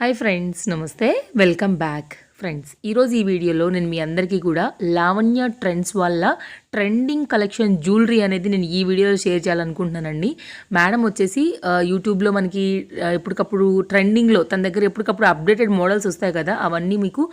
Hi friends, నమస్తే. Welcome back friends. ఈరోజు ఈ వీడియోలో నేను మీ అందరికీ కూడా లావణ్య ట్రెండ్స్ వల్ల ట్రెండింగ్ కలెక్షన్ జ్యువెలరీ అనేది నేను ఈ వీడియోలో షేర్ చేయాలనుకుంటున్నానండి. మేడం వచ్చేసి యూట్యూబ్లో మనకి ఎప్పటికప్పుడు ట్రెండింగ్లో తన దగ్గర ఎప్పటికప్పుడు అప్డేటెడ్ మోడల్స్ వస్తాయి కదా, అవన్నీ మీకు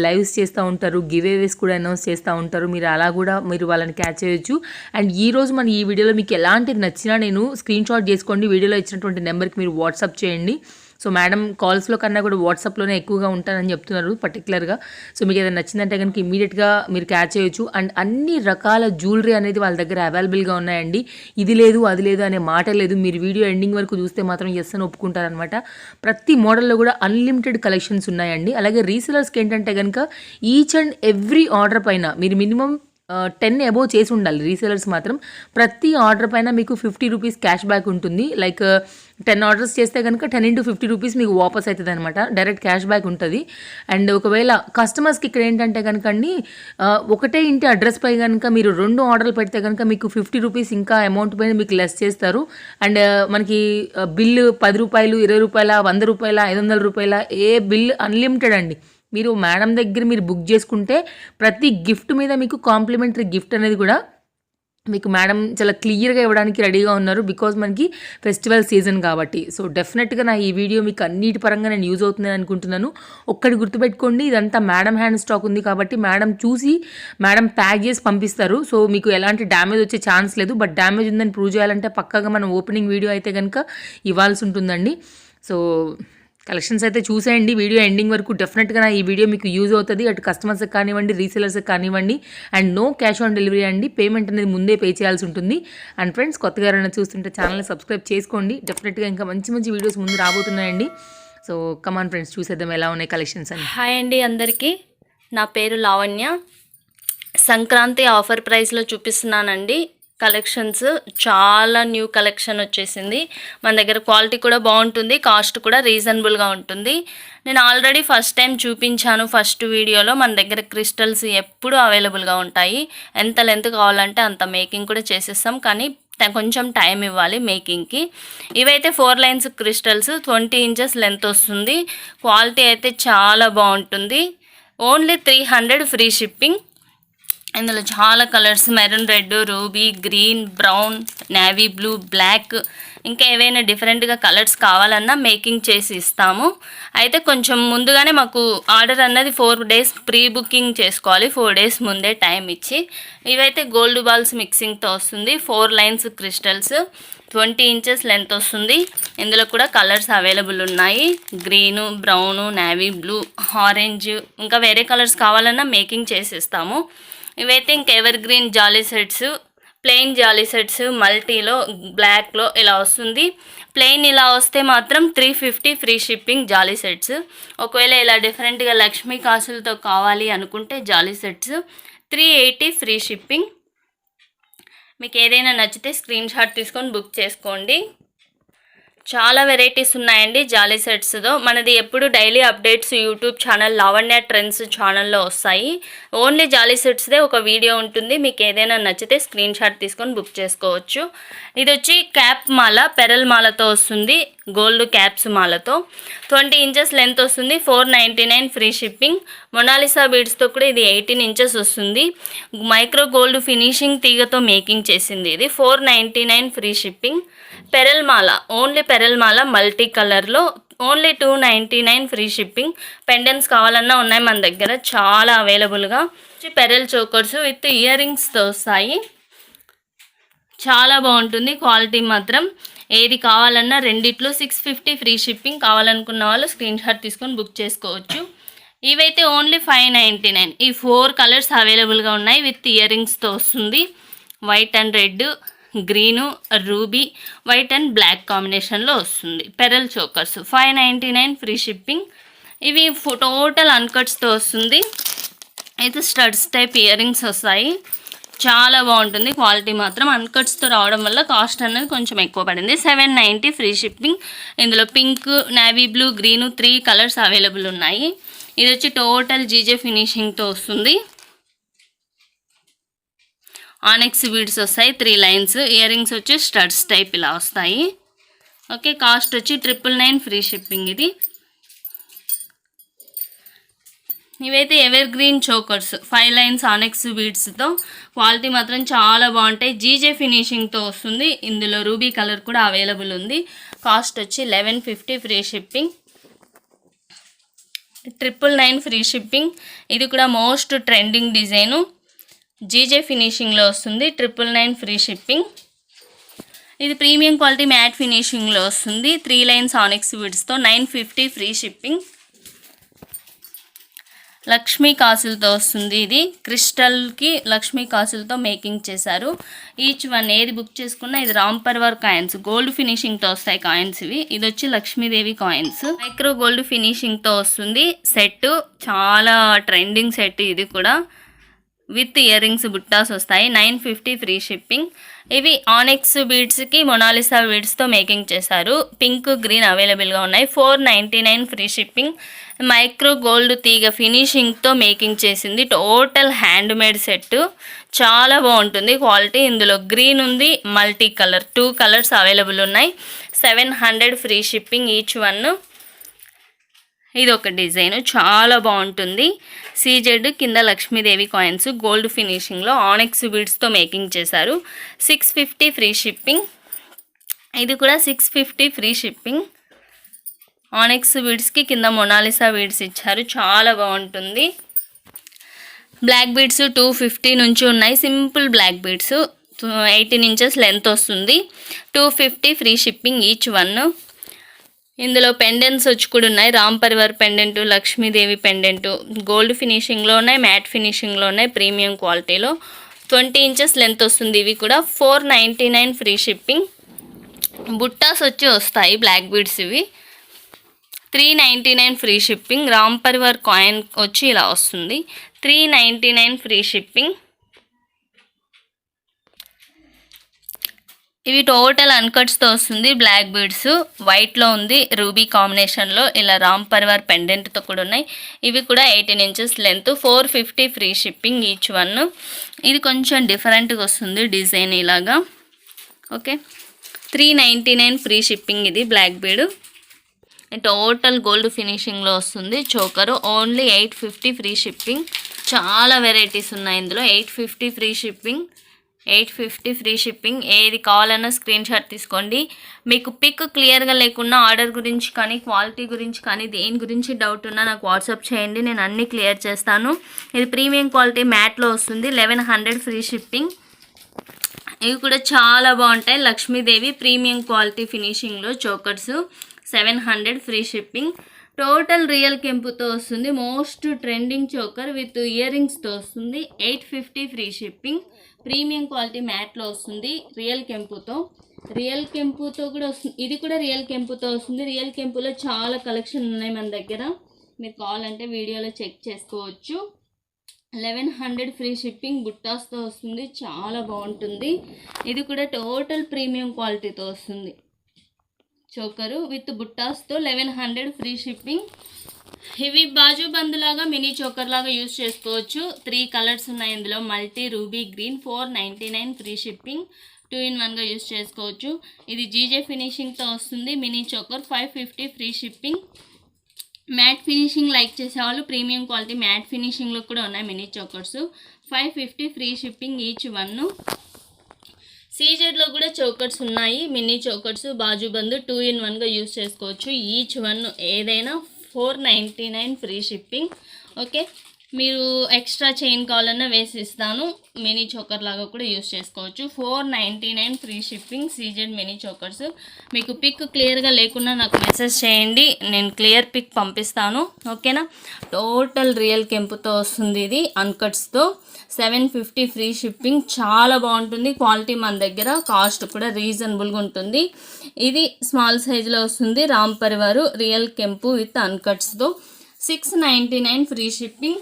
లైవ్స్ చేస్తూ ఉంటారు, గివ్ అవేస్ కూడా అనౌన్స్ చేస్తూ ఉంటారు. మీరు అలా కూడా మీరు వాళ్ళని క్యాచ్ చేయొచ్చు. అండ్ ఈరోజు మన ఈ వీడియోలో మీకు ఎలాంటిది నచ్చినా నేను స్క్రీన్ షాట్ చేసుకోండి, వీడియోలో ఇచ్చినటువంటి నెంబర్కి మీరు వాట్సాప్ చేయండి. సో మేడం కాల్స్లో కన్నా కూడా వాట్సాప్లోనే ఎక్కువగా ఉంటానని చెప్తున్నారు పర్టికులర్గా. సో మీకు ఏదైనా నచ్చిందంటే కనుక ఇమీడియట్గా మీరు క్యాచ్ చేయొచ్చు. అండ్ అన్ని రకాల జ్యువెలరీ అనేది వాళ్ళ దగ్గర అవైలబుల్గా ఉన్నాయండి. ఇది లేదు అది లేదు అనే మాట లేదు. మీరు వీడియో ఎండింగ్ వరకు చూస్తే మాత్రం ఎస్ అని ఒప్పుకుంటారనమాట. ప్రతి మోడల్లో కూడా అన్లిమిటెడ్ కలెక్షన్స్ ఉన్నాయండి. అలాగే రీసెలర్స్కి ఏంటంటే కనుక ఈచ్ అండ్ ఎవ్రీ ఆర్డర్ పైన మీరు మినిమం 10 అబోవ్ చేసి ఉండాలి. రీసెలర్స్ మాత్రం ప్రతి ఆర్డర్ పైన మీకు 50 రూపీస్ క్యాష్ బ్యాక్ ఉంటుంది. లైక్ 10 ఆర్డర్స్ చేస్తే కనుక 10 into 50 రూపీస్ మీకు వాపస్ అవుతుంది అనమాట. డైరెక్ట్ క్యాష్ బ్యాక్ ఉంటుంది. అండ్ ఒకవేళ కస్టమర్స్కి ఇక్కడ ఏంటంటే కనుక అండి, ఒకటే ఇంటి అడ్రస్ పై కనుక మీరు 2 ఆర్డర్లు పెడితే కనుక మీకు 50 రూపీస్ ఇంకా అమౌంట్ పైన మీకు లెస్ చేస్తారు. అండ్ మనకి బిల్లు 10 రూపాయలు, 20 రూపాయల, 100 రూపాయల, 500 రూపాయల, ఏ బిల్ అన్లిమిటెడ్ అండి. మీరు మేడం దగ్గర మీరు బుక్ చేసుకుంటే ప్రతి గిఫ్ట్ మీద మీకు కాంప్లిమెంటరీ గిఫ్ట్ అనేది కూడా మీకు మేడం చాలా క్లియర్గా ఇవ్వడానికి రెడీగా ఉన్నారు. బికాజ్ మనకి ఫెస్టివల్ సీజన్ కాబట్టి. సో డెఫినెట్గా నా ఈ వీడియో మీకు అన్నిటి పరంగా నేను యూజ్ అవుతుందని అనుకుంటున్నాను. ఒక్కటి గుర్తుపెట్టుకోండి, ఇదంతా మేడం హ్యాండ్ స్టాక్ ఉంది కాబట్టి మేడం చూసి మేడం ప్యాక్ చేసి పంపిస్తారు. సో మీకు ఎలాంటి డ్యామేజ్ వచ్చే ఛాన్స్ లేదు. బట్ డ్యామేజ్ ఉందని ప్రూవ్ చేయాలంటే పక్కాగా మనం ఓపెనింగ్ వీడియో అయితే కనుక ఇవ్వాల్సి ఉంటుందండి. సో కలెక్షన్స్ అయితే చూసేయండి వీడియో ఎండింగ్ వరకు. డెఫినెట్గా నా ఈ వీడియో మీకు యూజ్ అవుతుంది. అటు కస్టమర్స్కి కానివ్వండి, రీసెలర్స్కి కానివ్వండి. And no cash on delivery అండి. పేమెంట్ అనేది ముందే పే చేయాల్సి ఉంటుంది. అండ్ ఫ్రెండ్స్, కొత్తగా ఎవరైనా చూస్తుంటే ఛానల్ని సబ్స్క్రైబ్ చేసుకోండి. డెఫినెట్గా ఇంకా మంచి మంచి వీడియోస్ ముందు రాబోతున్నాయండి. సో కమాన్ ఫ్రెండ్స్, చూసేద్దాం ఎలా ఉన్నాయి కలెక్షన్స్ అని. హాయ్ అండి అందరికీ, నా పేరు లావణ్య. సంక్రాంతి ఆఫర్ ప్రైస్లో చూపిస్తున్నానండి కలెక్షన్స్. చాలా న్యూ కలెక్షన్ వచ్చేసింది. మన దగ్గర క్వాలిటీ కూడా బాగుంటుంది, కాస్ట్ కూడా రీజనబుల్గా ఉంటుంది. నేను ఆల్రెడీ ఫస్ట్ టైం చూపించాను ఫస్ట్ వీడియోలో. మన దగ్గర క్రిస్టల్స్ ఎప్పుడు అవైలబుల్గా ఉంటాయి. ఎంత లెంత్ కావాలంటే అంత మేకింగ్ కూడా చేసేస్తాం, కానీ కొంచెం టైం ఇవ్వాలి మేకింగ్కి. ఇవైతే 4 లైన్స్ క్రిస్టల్స్, 20 ఇంచెస్ లెంత్ వస్తుంది. క్వాలిటీ అయితే చాలా బాగుంటుంది. Only 300 free shipping. ఇందులో చాలా colours, maroon red, ruby, green, brown, navy blue, black, ఇంకా ఏవైనా డిఫరెంట్గా కలర్స్ కావాలన్నా మేకింగ్ చేసి ఇస్తాము. అయితే కొంచెం ముందుగానే మాకు ఆర్డర్ అన్నది 4 days ప్రీ బుకింగ్ చేసుకోవాలి, 4 days ముందే టైం ఇచ్చి. ఇవైతే గోల్డ్ బాల్స్ మిక్సింగ్తో వస్తుంది. 4 లైన్స్ క్రిస్టల్స్, 20 ఇంచెస్ లెంత్ వస్తుంది. ఇందులో కూడా కలర్స్ అవైలబుల్ ఉన్నాయి. Green, brown, navy blue, orange, ఇంకా వేరే కలర్స్ కావాలన్నా మేకింగ్ చేసి ఇస్తాము. ఇవైతే ఇంక ఎవర్ గ్రీన్ జాలీ సెట్స్, ప్లెయిన్ జాలీ సెట్స్, మల్టీలో బ్లాక్లో ఇలా వస్తుంది. ప్లెయిన్ ఇలా వస్తే మాత్రం 350 ఫ్రీ షిప్పింగ్ జాలీ సెట్స్. ఒకవేళ ఇలా డిఫరెంట్గా లక్ష్మీ కాసులతో కావాలి అనుకుంటే జాలీ సెట్స్ 380 ఫ్రీ షిప్పింగ్. మీకు ఏదైనా నచ్చితే స్క్రీన్ షాట్ తీసుకొని బుక్ చేసుకోండి. చాలా వెరైటీస్ ఉన్నాయండి జాలీ సెట్స్తో. మనది ఎప్పుడు daily updates YouTube channel Lavanya trends ఛానల్లో వస్తాయి. ఓన్లీ జాలీ సెట్స్దే ఒక వీడియో ఉంటుంది. మీకు ఏదైనా నచ్చితే స్క్రీన్ షాట్ తీసుకొని బుక్ చేసుకోవచ్చు. ఇది వచ్చి క్యాప్ మాల, పెరల్ మాలతో వస్తుంది, గోల్డ్ క్యాప్స్ మాలతో. 20 ఇంచెస్ లెంత్ వస్తుంది. 499 ఫ్రీ షిప్పింగ్. మొనాలిసా బీడ్స్తో కూడా ఇది 18 ఇంచెస్ వస్తుంది. మైక్రో గోల్డ్ ఫినిషింగ్ తీగతో మేకింగ్ చేసింది. ఇది 499 ఫ్రీ షిప్పింగ్. పెరల్ మాల, ఓన్లీ పెరల్ మాల మల్టీ కలర్లో ఓన్లీ 299 ఫ్రీ షిప్పింగ్. పెండెంట్స్ కావాలన్నా ఉన్నాయి మన దగ్గర చాలా అవైలబుల్గా. పెరల్ చోకర్స్ విత్ ఇయర్ రింగ్స్తో వస్తాయి. చాలా బాగుంటుంది క్వాలిటీ మాత్రం. ఏది కావాలన్నా రెండిట్లో 650 ఫ్రీ షిప్పింగ్. కావాలనుకున్న వాళ్ళు స్క్రీన్ షాట్ తీసుకొని బుక్ చేసుకోవచ్చు. ఇవైతే ఓన్లీ 599. ఈ 4 కలర్స్ అవైలబుల్గా ఉన్నాయి. విత్ ఇయర్ రింగ్స్తో వస్తుంది. White and red, green, ruby, white and black కాంబినేషన్లో వస్తుంది. Pearl chokers 599 free shipping. ఇవి టోటల్ అన్కట్స్తో వస్తుంది. అయితే స్టడ్స్ టైప్ ఇయర్ రింగ్స్ వస్తాయి. చాలా బాగుంటుంది క్వాలిటీ మాత్రం. అన్కట్స్తో రావడం వల్ల కాస్ట్ అనేది కొంచెం ఎక్కువ పడింది. 790 ఫ్రీ షిప్పింగ్. ఇందులో pink, navy blue, green 3 colours available ఉన్నాయి. ఇది వచ్చి టోటల్ జీజే ఫినిషింగ్తో వస్తుంది. ఆనెక్స్ బీడ్స్ వస్తాయి 3 లైన్స్. ఇయర్ రింగ్స్ వచ్చి స్టడ్స్ టైప్ ఇలా వస్తాయి. ఓకే, కాస్ట్ వచ్చి 999 ఫ్రీ షిప్పింగ్. ఇది ఇవైతే evergreen chokers 5 lines onyx బీడ్స్తో, క్వాలిటీ మాత్రం చాలా బాగుంటాయి. జీజే ఫినిషింగ్తో వస్తుంది. ఇందులో రూబీ కలర్ కూడా అవైలబుల్ ఉంది. కాస్ట్ వచ్చి 1150 ఫ్రీ షిప్పింగ్. 999 free shipping. ఇది కూడా మోస్ట్ ట్రెండింగ్ డిజైను, జీజే ఫినిషింగ్లో వస్తుంది. 999 ఫ్రీ షిప్పింగ్. ఇది ప్రీమియం క్వాలిటీ మ్యాట్ ఫినిషింగ్లో వస్తుంది. 3 లైన్స్ ఆనెక్స్ బీడ్స్తో 950 ఫ్రీ షిప్పింగ్. లక్ష్మీ కాసులతో వస్తుంది. ఇది క్రిస్టల్కి లక్ష్మీ కాసులతో మేకింగ్ చేశారు. ఈచ్ వన్ ఏది బుక్ చేసుకున్నా ఇది రామ్ పర్వర్ కాయిన్స్, గోల్డ్ ఫినిషింగ్తో వస్తాయి కాయిన్స్ ఇవి. ఇది వచ్చి లక్ష్మీదేవి కాయిన్స్, మైక్రో గోల్డ్ ఫినిషింగ్తో వస్తుంది. సెట్ చాలా ట్రెండింగ్ సెట్. ఇది కూడా విత్ ఇయర్ రింగ్స్ బుట్టాస్ వస్తాయి. 950 ఫ్రీ షిప్పింగ్. ఇవి ఆనెక్స్ బీడ్స్కి మొనాలిసా బీడ్స్తో మేకింగ్ చేశారు. పింక్ గ్రీన్ అవైలబుల్గా ఉన్నాయి. 499 ఫ్రీ షిప్పింగ్. మైక్రో గోల్డ్ తీగ ఫినిషింగ్తో మేకింగ్ చేసింది. టోటల్ హ్యాండ్ మేడ్ సెట్, చాలా బాగుంటుంది క్వాలిటీ. ఇందులో గ్రీన్ ఉంది, మల్టీ కలర్, 2 కలర్స్ అవైలబుల్ ఉన్నాయి. 700 ఫ్రీ షిప్పింగ్ ఈచ్ వన్. ఇది ఒక డిజైన్ చాలా బాగుంటుంది. సీజెడ్ కింద లక్ష్మీదేవి కాయిన్స్ గోల్డ్ ఫినిషింగ్లో ఆనెక్స్ బీడ్స్తో మేకింగ్ చేశారు. 650 ఫ్రీ షిప్పింగ్. ఇది కూడా 650 ఫ్రీ షిప్పింగ్. ఆనెక్స్ బీడ్స్కి కింద మొనాలిసా బీడ్స్ ఇచ్చారు, చాలా బాగుంటుంది. బ్లాక్ బీడ్స్ 250 నుంచి ఉన్నాయి. Simple black beads 18 inches length వస్తుంది. 250 ఫ్రీ షిప్పింగ్ ఈచ్ వన్. ఇందులో పెండెంట్స్ వచ్చి కూడా ఉన్నాయి. Ram Parivar pendant, Lakshmidevi pendant gold ఫినిషింగ్లో ఉన్నాయి, మ్యాట్ ఫినిషింగ్లో ఉన్నాయి, ప్రీమియం క్వాలిటీలో. 20 ఇంచెస్ లెంత్ వస్తుంది. ఇవి కూడా 499 ఫ్రీ షిప్పింగ్. బుట్టాస్ వచ్చి వస్తాయి బ్లాక్ బీడ్స్. ఇవి 399 free shipping. Ram Parivar coin వచ్చి ఇలా వస్తుంది. 399 ఫ్రీ షిప్పింగ్. ఇవి టోటల్ అన్కట్స్తో వస్తుంది. బ్లాక్ బీడ్స్ వైట్లో ఉంది, రూబీ కాంబినేషన్లో ఇలా రామ్ పరివార్ పెండెంట్తో కూడా ఉన్నాయి. ఇవి కూడా 18 inches length. 450 free shipping each one. ఇది కొంచెం డిఫరెంట్గా వస్తుంది డిజైన్ ఇలాగా. Okay, 399 free shipping. ఇది బ్లాక్ బీడ్ టోటల్ గోల్డ్ ఫినిషింగ్లో వస్తుంది. Choker only 850 free shipping. చాలా వెరైటీస్ ఉన్నాయి ఇందులో. 850 ఫ్రీ షిప్పింగ్. 850 free shipping. ఏది కావాలన్నా స్క్రీన్ షాట్ తీసుకోండి. మీకు పిక్ క్లియర్గా లేకున్నా ఆర్డర్ గురించి కానీ క్వాలిటీ గురించి కానీ దేని గురించి డౌట్ ఉన్నా నాకు వాట్సాప్ చేయండి, నేను అన్నీ క్లియర్ చేస్తాను. ఇది ప్రీమియం క్వాలిటీ మ్యాట్లో వస్తుంది. 1100 ఫ్రీ షిప్పింగ్. ఇవి కూడా చాలా బాగుంటాయి. లక్ష్మీదేవి ప్రీమియం క్వాలిటీ ఫినిషింగ్లో chokers 700 free shipping. Total real కెంపుతో వస్తుంది. Most trending choker with year రింగ్స్తో వస్తుంది. 850 ఫ్రీ షిప్పింగ్. ప్రీమియం క్వాలిటీ మ్యాట్లో వస్తుంది. రియల్ కెంపుతో కూడా వస్తుంది. ఇది కూడా రియల్ కెంపుతో వస్తుంది. రియల్ కెంపులో చాలా కలెక్షన్ ఉన్నాయి మన దగ్గర, మీరు కావాలంటే వీడియోలో చెక్ చేసుకోవచ్చు. 1100 ఫ్రీ షిప్పింగ్. బుట్టాస్తో వస్తుంది, చాలా బాగుంటుంది. ఇది కూడా టోటల్ ప్రీమియం క్వాలిటీతో వస్తుంది. చోకరు విత్ బుట్టాస్తో 1100 ఫ్రీ షిప్పింగ్. ఇవి బాజు బందులాగా మినీ చోకర్ లాగా యూజ్ చేసుకోవచ్చు. 3 కలర్స్ ఉన్నాయి ఇందులో, multi, ruby, green. 499 free shipping. 2 in 1గా యూజ్ చేసుకోవచ్చు. ఇది జీజే ఫినిషింగ్తో వస్తుంది. Mini choker 550 free shipping. Matte finishing like చేసేవాళ్ళు ప్రీమియం క్వాలిటీ మ్యాట్ ఫినిషింగ్లో కూడా ఉన్నాయి mini chokers. 550 free shipping each one. సీజెడ్లో కూడా చోకర్స్ ఉన్నాయి, మినీ చోకర్స్ బాజుబందు 2 in 1గా యూజ్ చేసుకోవచ్చు. ఈచ్ వన్ ఏదైనా 499 ఫ్రీ షిప్పింగ్. ఓకే, మీరు ఎక్స్ట్రా చైన్ కావాలన్నా వేసి ఇస్తాను. మినీ చోకర్ లాగా కూడా యూజ్ చేసుకోవచ్చు. 499 free shipping. CZ mini chokers. మీకు పిక్ క్లియర్గా లేకున్నా నాకు మెసేజ్ చేయండి, నేను క్లియర్ పిక్ పంపిస్తాను. ఓకేనా. టోటల్ రియల్ కెంపుతో వస్తుంది. ఇది అన్కట్స్తో 750 ఫ్రీ షిప్పింగ్. చాలా బాగుంటుంది క్వాలిటీ. మన దగ్గర కాస్ట్ కూడా రీజనబుల్గా ఉంటుంది. ఇది స్మాల్ సైజులో వస్తుంది. రామ్ పరివారు రియల్ కెంపు విత్ అన్కట్స్తో 699 ఫ్రీ షిప్పింగ్.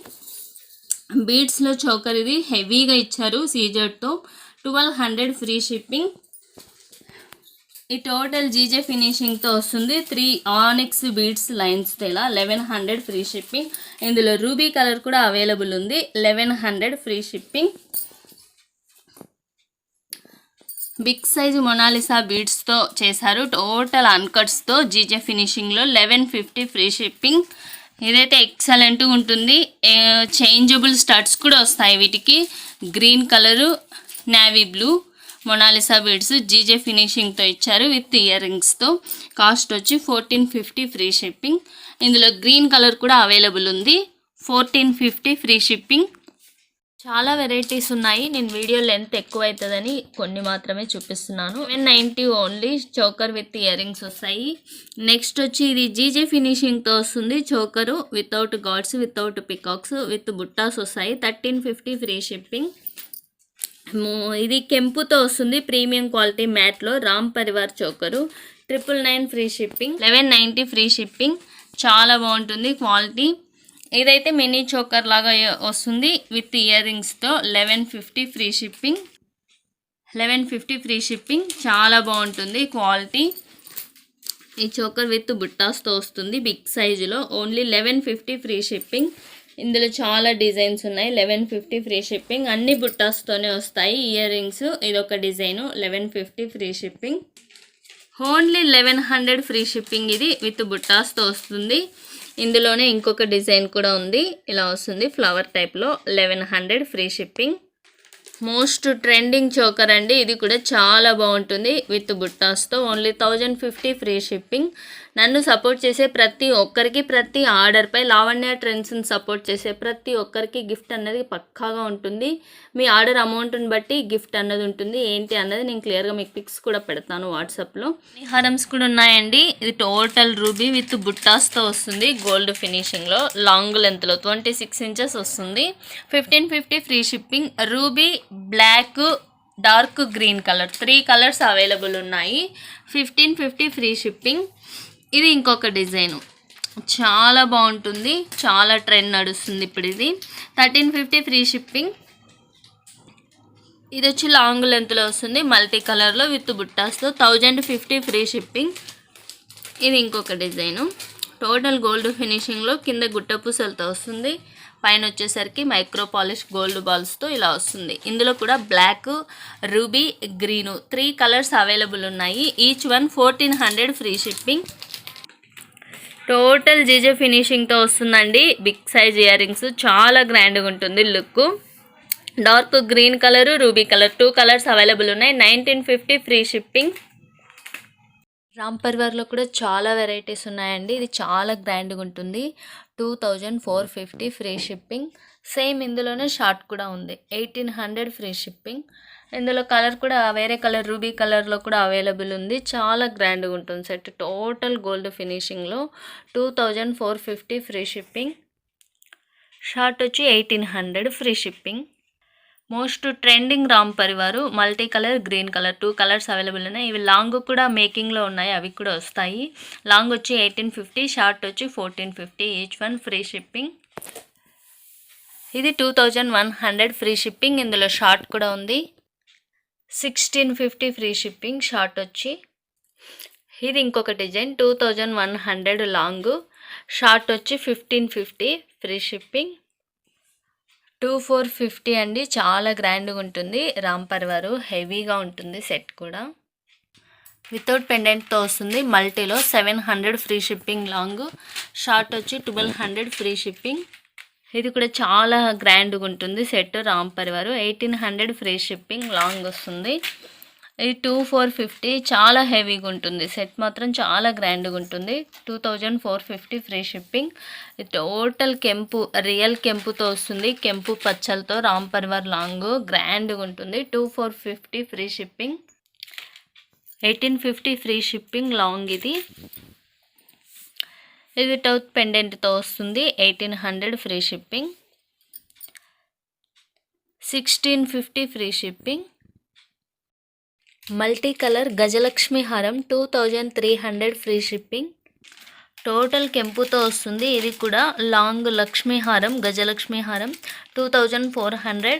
బీడ్స్లో చోకర్ ఇది హెవీగా ఇచ్చారు సీజెడ్తో. 1200 ఫ్రీ షిప్పింగ్. ఈ టోటల్ జీజే ఫినిషింగ్తో వస్తుంది. 3 ఆనిక్స్ బీడ్స్ లైన్స్తో ఇలా 1100 ఫ్రీ షిప్పింగ్. ఇందులో రూబీ కలర్ కూడా అవైలబుల్ ఉంది. 1100 free shipping. Big size Mona Lisa బీడ్స్తో చేశారు. టోటల్ అన్కట్స్తో జీజే ఫినిషింగ్లో 1150 ఫ్రీ షిప్పింగ్. ఇదైతే ఎక్సలెంట్గా ఉంటుంది. చేంజబుల్ స్టడ్స్ కూడా వస్తాయి వీటికి. Green colour, navy blue, Mona Lisa beads GJ ఫినిషింగ్తో ఇచ్చారు విత్ ఇయర్ రింగ్స్తో. కాస్ట్ వచ్చి 1450 ఫ్రీ షిప్పింగ్. ఇందులో గ్రీన్ కలర్ కూడా అవైలబుల్ ఉంది. 1450 ఫ్రీ షిప్పింగ్. చాలా వెరైటీస్ ఉన్నాయి. నేను వీడియో లెంత్ ఎక్కువ అవుతుందని కొన్ని మాత్రమే చూపిస్తున్నాను. 790 only. Choker with ear rings వస్తాయి. నెక్స్ట్ వచ్చి ఇది జీజే ఫినిషింగ్తో వస్తుంది. Choker without gods, without peacocks, with బుట్టాస్ వస్తాయి. 1350 ఫ్రీ షిప్పింగ్. ఇది కెంపుతో వస్తుంది. ప్రీమియం క్వాలిటీ మ్యాట్లో Ram Parivar choker 999 free shipping. 1190 free shipping. చాలా బాగుంటుంది క్వాలిటీ. ఇదైతే మినీ చోకర్ లాగా వస్తుంది విత్ ఇయర్ రింగ్స్తో. 1150 ఫ్రీ షిప్పింగ్. 1150 free shipping. చాలా బాగుంటుంది క్వాలిటీ. ఈ చోకర్ విత్ బుట్టాస్తో వస్తుంది బిగ్ సైజులో. Only 1150 free shipping. ఇందులో చాలా డిజైన్స్ ఉన్నాయి. 1150 ఫ్రీ షిప్పింగ్. అన్ని బుట్టాస్తోనే వస్తాయి ఇయర్ రింగ్స్. ఇదొక design. 1150 free shipping. Only 1100 free shipping. ఇది విత్ బుట్టాస్తో వస్తుంది. ఇందులోనే ఇంకొక డిజైన్ కూడా ఉంది. ఇలా వస్తుంది ఫ్లవర్ టైప్లో. 1100 free shipping. Most trending choker అండి. ఇది కూడా చాలా బాగుంటుంది విత్ బుట్టాస్తో. Only 1050 free shipping. నన్ను సపోర్ట్ చేసే ప్రతి ఒక్కరికి, ప్రతి ఆర్డర్పై లావణ్య ట్రెండ్స్ని సపోర్ట్ చేసే ప్రతి ఒక్కరికి గిఫ్ట్ అన్నది పక్కాగా ఉంటుంది. మీ ఆర్డర్ అమౌంట్ని బట్టి గిఫ్ట్ అన్నది ఉంటుంది. ఏంటి అన్నది నేను క్లియర్గా మీకు పిక్స్ కూడా పెడతాను వాట్సాప్లో. హారమ్స్ కూడా ఉన్నాయండి. ఇది టోటల్ రూబీ విత్ బుట్టాస్తో వస్తుంది. గోల్డ్ ఫినిషింగ్లో లాంగ్ లెంత్లో 26 ఇంచెస్ వస్తుంది. 1550 free shipping. Ruby, black, dark green colour 3 colours available ఉన్నాయి. 1550 ఫ్రీ షిప్పింగ్. ఇది ఇంకొక డిజైను. చాలా బాగుంటుంది. చాలా ట్రెండ్ నడుస్తుంది ఇప్పుడు ఇది. 1350 ఫ్రీ షిప్పింగ్. ఇది వచ్చి లాంగ్ లెంత్లో వస్తుంది మల్టీ కలర్లో విత్ బుట్టాస్తో. 1050 free shipping. ఇది ఇంకొక డిజైను. టోటల్ గోల్డ్ ఫినిషింగ్లో కింద గుట్ట పూసలతో వస్తుంది. పైన వచ్చేసరికి మైక్రో పాలిష్ గోల్డ్ బాల్స్తో ఇలా వస్తుంది. ఇందులో కూడా black, ruby, green 3 colours available ఉన్నాయి. Each one 1400 free shipping. Total G J ఫినిషింగ్తో వస్తుందండి. Big size earrings. చాలా గ్రాండ్గా ఉంటుంది look. Dark green colour, ruby colour 2 colours available ఉన్నాయి. 1950 ఫ్రీ షిప్పింగ్. రామ్ పరివార్లో కూడా చాలా వెరైటీస్ ఉన్నాయండి. ఇది చాలా గ్రాండ్గా ఉంటుంది. 2450 ఫ్రీ షిప్పింగ్. సేమ్ ఇందులోనే షార్ట్ కూడా ఉంది. 1800 ఫ్రీ షిప్పింగ్. ఇందులో కలర్ కూడా వేరే కలర్ రూబీ కలర్లో కూడా అవైలబుల్ ఉంది. చాలా గ్రాండ్గా ఉంటుంది సెట్. టోటల్ గోల్డ్ ఫినిషింగ్లో 2450 ఫ్రీ షిప్పింగ్. షార్ట్ వచ్చి 1800 free shipping. Most trending Ram Parivar multi colour, green colour 2 colours available ఉన్నాయి. ఇవి లాంగ్ కూడా మేకింగ్లో ఉన్నాయి. అవి కూడా వస్తాయి. లాంగ్ వచ్చి 1850, షార్ట్ వచ్చి 1450. Each one free shipping. ఇది 2100 ఫ్రీ షిప్పింగ్. ఇందులో షార్ట్ కూడా ఉంది. 1650 ఫ్రీ షిప్పింగ్. షార్ట్ వచ్చి ఇది ఇంకొక డిజైన్. 2100 లాంగ్, షార్ట్ వచ్చి 1550 ఫ్రీ షిప్పింగ్. 2450 అండి. చాలా గ్రాండ్గా ఉంటుంది. రామ్ పరివారు హెవీగా ఉంటుంది సెట్ కూడా. వితౌట్ పెండెంట్తో వస్తుంది మల్టీలో. 700 ఫ్రీ షిప్పింగ్ లాంగ్, షార్ట్ వచ్చి 1200 ఫ్రీ షిప్పింగ్. ఇది కూడా చాలా గ్రాండ్గా ఉంటుంది set Ram పరివారు. 1800 free shipping long వస్తుంది. ఇది 2450. చాలా హెవీగా ఉంటుంది సెట్ మాత్రం. చాలా గ్రాండ్గా ఉంటుంది. 2450 ఫ్రీ షిప్పింగ్. ఇది టోటల్ కెంపు, రియల్ కెంపుతో వస్తుంది. కెంపు పచ్చలతో రామ్ పరివార్ లాంగ్ గ్రాండ్గా ఉంటుంది. 2450 free shipping. 1850 free shipping long. ఇది వితౌట్ పెండెంట్తో వస్తుంది. 1800 free shipping. 1650 free shipping. Multi colour Gajalakshmi హారం 2300 ఫ్రీ షిప్పింగ్. టోటల్ కెంపుతో వస్తుంది. ఇది కూడా లాంగ్ లక్ష్మీ హారం, గజలక్ష్మి హారం 2400.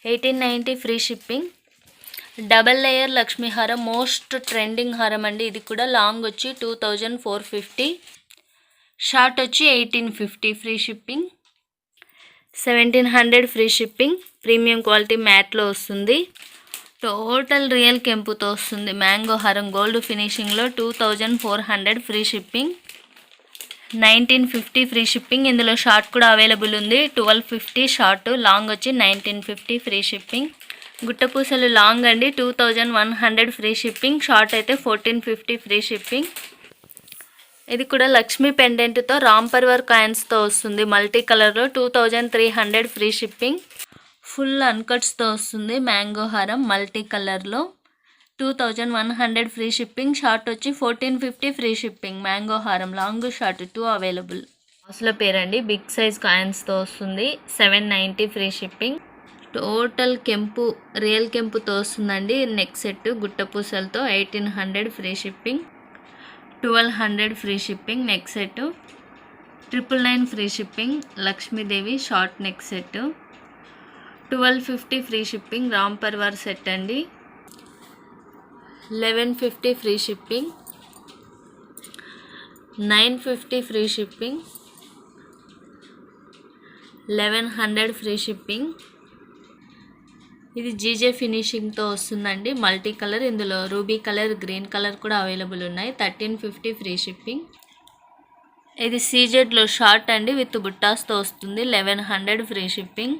1890 free shipping. Double layer Lakshmi హారం మోస్ట్ ట్రెండింగ్ హారం అండి. ఇది కూడా లాంగ్ వచ్చి 2450, షార్ట్ వచ్చి 1850 free shipping. 1700 free shipping. Premium quality మ్యాట్లో వస్తుంది. టోటల్ రియల్ కెంపుతో వస్తుంది. మ్యాంగో హారం గోల్డ్ ఫినిషింగ్లో 2400 ఫ్రీ షిప్పింగ్. 1950 free shipping. ఇందులో షార్ట్ కూడా అవైలబుల్ ఉంది. 1250 షార్ట్, లాంగ్ వచ్చి 1950 ఫ్రీ షిప్పింగ్. గుట్టపూసలు లాంగ్ అండి 2100 ఫ్రీ షిప్పింగ్. షార్ట్ అయితే 1450 ఫ్రీ షిప్పింగ్. ఇది కూడా లక్ష్మీ పెండెంట్తో రాంపర్ వర్క్ కాయిన్స్తో వస్తుంది. మల్టీ కలర్లో 2300 ఫ్రీ షిప్పింగ్. ఫుల్ అన్కట్స్తో వస్తుంది. మ్యాంగో హారం మల్టీ కలర్లో 2100 ఫ్రీ షిప్పింగ్. షార్ట్ వచ్చి 1450 ఫ్రీ షిప్పింగ్. మ్యాంగో హారం లాంగ్ షార్ట్ 2 అవైలబుల్. అసలు పేరండి బిగ్ సైజ్ కాయిన్స్తో వస్తుంది. 790 ఫ్రీ షిప్పింగ్. టోటల్ కెంపు రియల్ కెంపుతో వస్తుందండి. నెక్ సెట్ గుట్టపూసలతో 1800 free shipping. 1200 free shipping. Neck set 999 free shipping. Lakshmidevi short neck set 1250 free shipping. Ram Parivar set అండి 1150 free shipping. 950 free shipping. 1100 free shipping. ఇది జీజే ఫినిషింగ్తో వస్తుందండి. మల్టీ కలర్, ఇందులో రూబీ కలర్, గ్రీన్ కలర్ కూడా అవైలబుల్ ఉన్నాయి. 1350 ఫ్రీ షిప్పింగ్. ఇది సీజెడ్లో short అండి with బుట్టాస్తో వస్తుంది. 1100 ఫ్రీ షిప్పింగ్.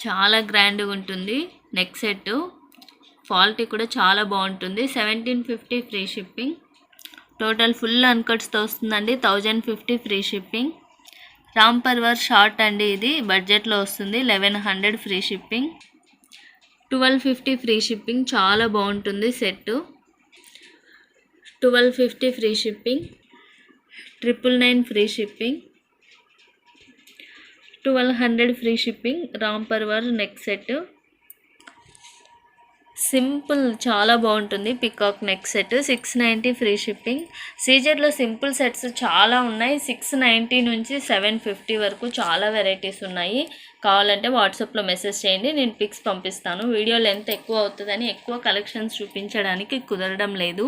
చాలా గ్రాండ్గా ఉంటుంది. నెక్ సెట్ క్వాలిటీ కూడా చాలా బాగుంటుంది. 1750 ఫ్రీ షిప్పింగ్. టోటల్ ఫుల్ అన్కట్స్తో వస్తుందండి. 1050 free shipping. Ram Parivar short అండి, ఇది బడ్జెట్లో వస్తుంది. 1100 ఫ్రీ షిప్పింగ్. 1250 free shipping. చాలా బాగుంటుంది set. 1250 free shipping. 999 free shipping. 1200 free shipping. Ram Parivar neck set simple చాలా బాగుంటుంది. Peacock neck set 690 free shipping. సీజర్లో సింపుల్ సెట్స్ చాలా ఉన్నాయి. 690 నుంచి 750 వరకు చాలా వెరైటీస్ ఉన్నాయి. కావాలంటే వాట్సాప్లో మెసేజ్ చేయండి, నేను పిక్స్ పంపిస్తాను. వీడియో లెంత్ ఎక్కువ అవుతుందని ఎక్కువ కలెక్షన్స్ చూపించడానికి కుదరడం లేదు.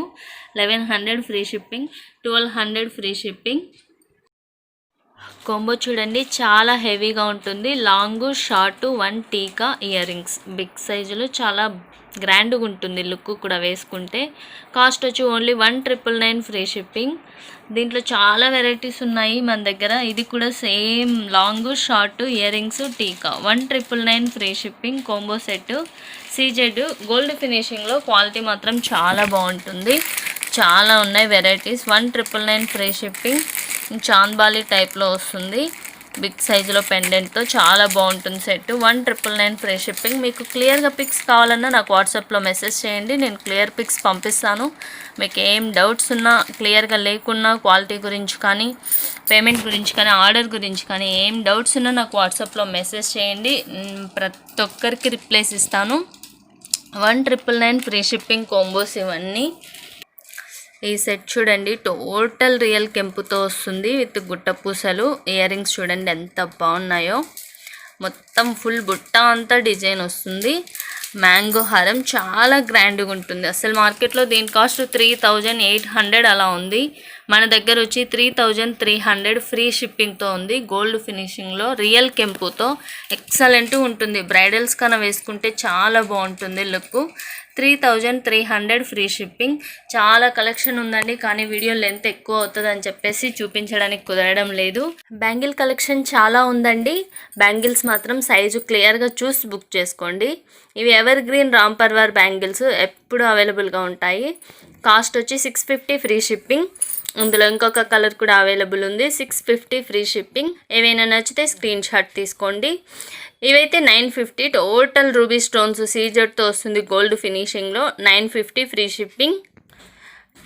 1100 free shipping. 1200 free shipping. Combo చూడండి చాలా హెవీగా ఉంటుంది. లాంగ్ షార్ట్ 1 టీకా ఇయర్ రింగ్స్ బిగ్ సైజులో చాలా గ్రాండ్గా ఉంటుంది. లుక్ కూడా వేసుకుంటే. కాస్ట్ వచ్చి ఓన్లీ 1999 ఫ్రీ షిప్పింగ్. దీంట్లో చాలా వెరైటీస్ ఉన్నాయి మన దగ్గర. ఇది కూడా same long short earrings టీకా 1999 free shipping. Combo set CZ gold ఫినిషింగ్లో క్వాలిటీ మాత్రం చాలా బాగుంటుంది. చాలా ఉన్నాయి వెరైటీస్. 1999 free shipping. చాంద్బాలి టైప్లో వస్తుంది. బిగ్ సైజులో పెండెంట్తో చాలా బాగుంటుంది సెట్. 1999 free shipping. మీకు క్లియర్గా పిక్స్ కావాలన్నా నాకు వాట్సాప్లో మెసేజ్ చేయండి, నేను క్లియర్ పిక్స్ పంపిస్తాను. మీకు ఏం డౌట్స్ ఉన్నా, క్లియర్గా లేకున్నా, క్వాలిటీ గురించి కానీ, పేమెంట్ గురించి కానీ, ఆర్డర్ గురించి కానీ ఏం డౌట్స్ ఉన్నా నాకు వాట్సాప్లో మెసేజ్ చేయండి. ప్రతి ఒక్కరికి రిప్లైస్ ఇస్తాను. 1999 ఫ్రీ షిప్పింగ్ కాంబోస్ ఇవన్నీ. ఈ సెట్ చూడండి టోటల్ రియల్ కెంపుతో వస్తుంది విత్ గుట్టపూసలు. ఇయర్ రింగ్స్ చూడండి ఎంత బాగున్నాయో. మొత్తం ఫుల్ బుట్ట అంతా డిజైన్ వస్తుంది. మ్యాంగో హారం చాలా గ్రాండ్గా ఉంటుంది. అసలు మార్కెట్లో దీని కాస్ట్ 3800 అలా ఉంది. మన దగ్గర వచ్చి 3300 ఫ్రీ షిప్పింగ్తో ఉంది. గోల్డ్ ఫినిషింగ్లో రియల్ కెంపుతో ఎక్సలెంట్ ఉంటుంది. బ్రైడల్స్ కన్నా వేసుకుంటే చాలా బాగుంటుంది లుక్. 3300 free shipping. చాలా కలెక్షన్ ఉందండి, కానీ వీడియో లెంత్ ఎక్కువ అవుతుంది అని చెప్పేసి చూపించడానికి కుదరడం లేదు. బ్యాంగిల్ కలెక్షన్ చాలా ఉందండి. బ్యాంగిల్స్ మాత్రం సైజు క్లియర్గా చూసి బుక్ చేసుకోండి. ఇవి ever green Ram Parivar bangles ఎప్పుడు అవైలబుల్గా ఉంటాయి. కాస్ట్ వచ్చి 650 ఫ్రీ షిప్పింగ్. ఇందులో ఇంకొక కలర్ కూడా అవైలబుల్ ఉంది. 650 ఫ్రీ షిప్పింగ్. ఏవైనా నచ్చితే స్క్రీన్ షాట్ తీసుకోండి. ఇవైతే 950. టోటల్ రూబీ స్టోన్స్ సీజెడ్తో వస్తుంది గోల్డ్ ఫినిషింగ్లో. 950 ఫ్రీ షిప్పింగ్.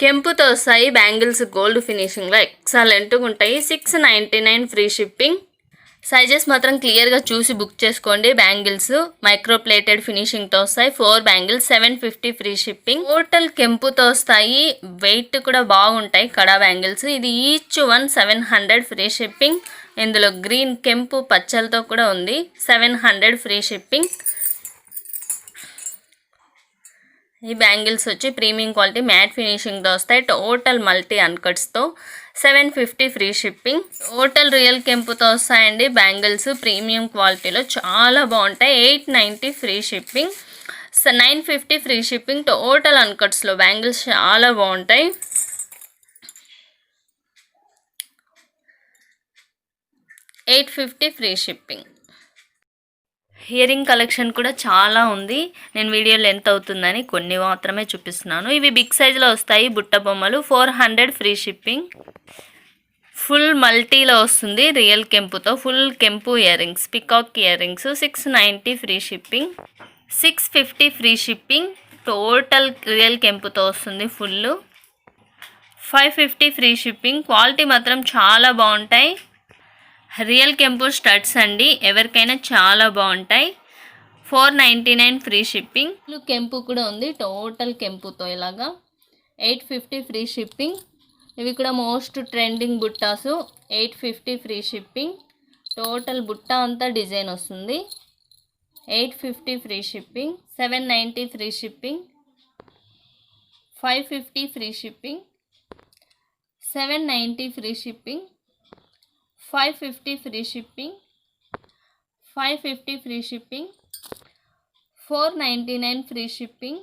కెంపుతో వస్తాయి బ్యాంగిల్స్ గోల్డ్ ఫినిషింగ్లో ఎక్సలెంట్గా ఉంటాయి. 699 ఫ్రీ షిప్పింగ్. సైజెస్ మాత్రం క్లియర్గా చూసి బుక్ చేసుకోండి. బ్యాంగిల్స్ మైక్రో ప్లేటెడ్ ఫినిషింగ్తో వస్తాయి. 4 బ్యాంగిల్స్ 750 ఫ్రీ షిప్పింగ్. టోటల్ కెంపుతో వస్తాయి. వెయిట్ కూడా బాగుంటాయి కడా బ్యాంగిల్స్. ఇది ఈచ్ 700 ఫ్రీ షిప్పింగ్. ఇందులో గ్రీన్ కెంపు పచ్చలతో కూడా ఉంది. 700 ఫ్రీ షిప్పింగ్. ఈ బ్యాంగిల్స్ వచ్చి ప్రీమియం క్వాలిటీ మ్యాట్ ఫినిషింగ్తో వస్తాయి. టోటల్ మల్టీ అన్కట్స్తో 750 ఫ్రీ షిప్పింగ్. టోటల్ రియల్ కెంపుతో వస్తాయండి బ్యాంగిల్స్. ప్రీమియం క్వాలిటీలో చాలా బాగుంటాయి. 890 free shipping. 950 free shipping. Total అన్కట్స్లో బ్యాంగిల్స్ చాలా బాగుంటాయి. 850 free shipping. Earring collection కూడా చాలా ఉంది. నేను వీడియో లెంత్ అవుతుందని కొన్ని మాత్రమే చూపిస్తున్నాను. ఇవి బిగ్ సైజులో వస్తాయి. బుట్ట బొమ్మలు 400 ఫ్రీ షిప్పింగ్. ఫుల్ మల్టీలో వస్తుంది రియల్ కెంపుతో. ఫుల్ కెంపు earrings, peacock earrings 690 free shipping. 650 free shipping. Total real కెంపుతో వస్తుంది ఫుల్. 550 free shipping. క్వాలిటీ మాత్రం చాలా బాగుంటాయి. రియల్ కెంపు స్టడ్స్ అండి, ఎవరికైనా చాలా బాగుంటాయి. 499 ఫ్రీ షిప్పింగ్. కెంపు కూడా ఉంది టోటల్ కెంపుతో ఇలాగా. 850 ఫ్రీ షిప్పింగ్. ఇవి కూడా మోస్ట్ ట్రెండింగ్ బుట్టాసు. 850 ఫ్రీ షిప్పింగ్. టోటల్ బుట్ట అంతా డిజైన్ వస్తుంది. 850 free shipping. 790 free shipping. 550 free shipping. 790 free shipping. 550 free shipping. 550 free shipping. 499 free shipping.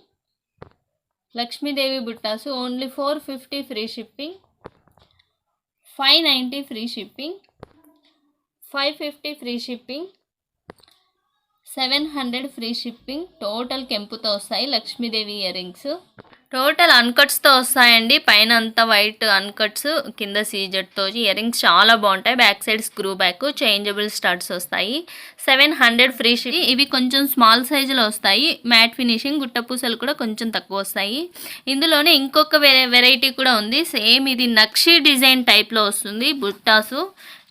Lakshmi Devi బుట్టాసు only 450 free shipping. 590 free shipping. 550 free shipping. 700 free shipping. Total కెంపుతో వస్తాయి Lakshmi Devi ear rings. Total అన్కట్స్తో వస్తాయండి. పైన అంతా వైట్ అన్కట్స్, కింద సీజెడ్తో ఇయర్ రింగ్స్ చాలా బాగుంటాయి. Back side screw back, changeable studs వస్తాయి. 700 ఫ్రీ షిప్పింగ్. ఇవి కొంచెం స్మాల్ సైజులో వస్తాయి. మ్యాట్ ఫినిషింగ్, గుట్టపూసలు కూడా కొంచెం తక్కువ వస్తాయి. ఇందులోనే ఇంకొక వెరైటీ కూడా ఉంది. సేమ్ ఇది నక్షి డిజైన్ టైప్లో వస్తుంది బుట్టాసు.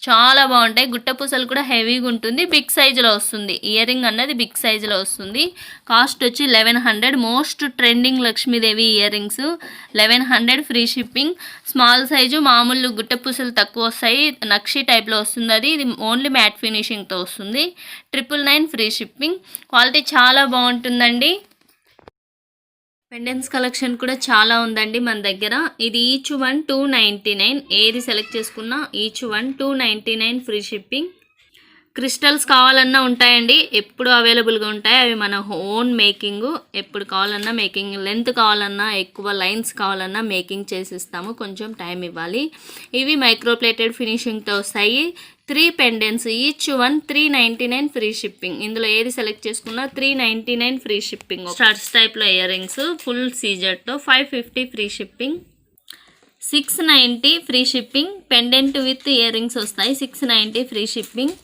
చాలా బాగుంటాయి. గుట్టపూసలు కూడా హెవీగా ఉంటుంది. బిగ్ సైజులో వస్తుంది. ఇయర్ రింగ్ అన్నది బిగ్ సైజులో వస్తుంది. కాస్ట్ వచ్చి 1100. Most trending Lakshmidevi ear rings 1100 free shipping. Small size, మామూలు గుట్టపూసలు తక్కువ వస్తాయి. నక్షి టైప్లో వస్తుంది. ఇది ఓన్లీ మ్యాట్ ఫినిషింగ్తో వస్తుంది. 999 ఫ్రీ షిప్పింగ్. క్వాలిటీ చాలా బాగుంటుందండి. పెండెంట్స్ కలెక్షన్ కూడా చాలా ఉందండి మన దగ్గర. ఇది ఈచ్ వన్ 299. ఏది సెలెక్ట్ చేసుకున్నా each one 299 free shipping. Crystals కావాలన్నా ఉంటాయండి, ఎప్పుడు అవైలబుల్గా ఉంటాయి. అవి మన ఓన్ మేకింగ్. ఎప్పుడు కావాలన్నా మేకింగ్, లెంత్ కావాలన్నా, ఎక్కువ లైన్స్ కావాలన్నా మేకింగ్ చేసిస్తాము. కొంచెం టైం ఇవ్వాలి. ఇవి మైక్రోప్లేటెడ్ ఫినిషింగ్తో వస్తాయి. 3 pendants each one 399 free shipping. ఇందులో ఏది సెలెక్ట్ చేసుకున్నా 399 ఫ్రీ షిప్పింగ్. స్టడ్స్ టైప్లో ఇయర్ రింగ్స్ ఫుల్ సీజెడ్తో 550 free shipping. 690 free shipping. Pendant with ear rings వస్తాయి. 690 ఫ్రీ షిప్పింగ్.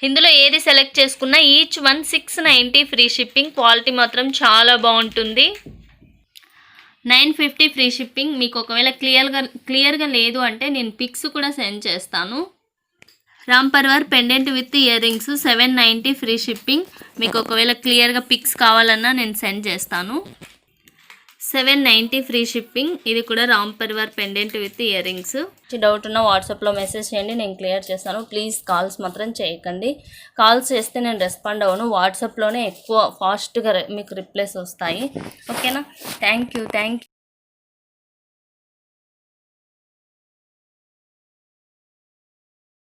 ఇందులో ఏది సెలెక్ట్ చేసుకున్నా each one 690 free shipping. Quality మాత్రం చాలా బాగుంటుంది. 950 ఫ్రీ షిప్పింగ్. మీకు ఒకవేళ క్లియర్గా లేదు అంటే నేను పిక్స్ కూడా సెండ్ చేస్తాను. Ram Parivar pendant with year rings 790 free shipping. మీకు ఒకవేళ క్లియర్గా పిక్స్ కావాలన్నా నేను సెండ్ చేస్తాను. 790 ఫ్రీ షిప్పింగ్. ఇది కూడా Ram Parivar pendant with year rings. Doubt ఉన్న వాట్సాప్లో మెసేజ్ చేయండి, నేను క్లియర్ చేస్తాను. ప్లీజ్ కాల్స్ మాత్రం చేయకండి. కాల్స్ చేస్తే నేను రెస్పాండ్ అవ్వను. వాట్సాప్లోనే ఎక్కువ ఫాస్ట్గా మీకు రిప్లైస్ వస్తాయి. ఓకేనా? Thank you.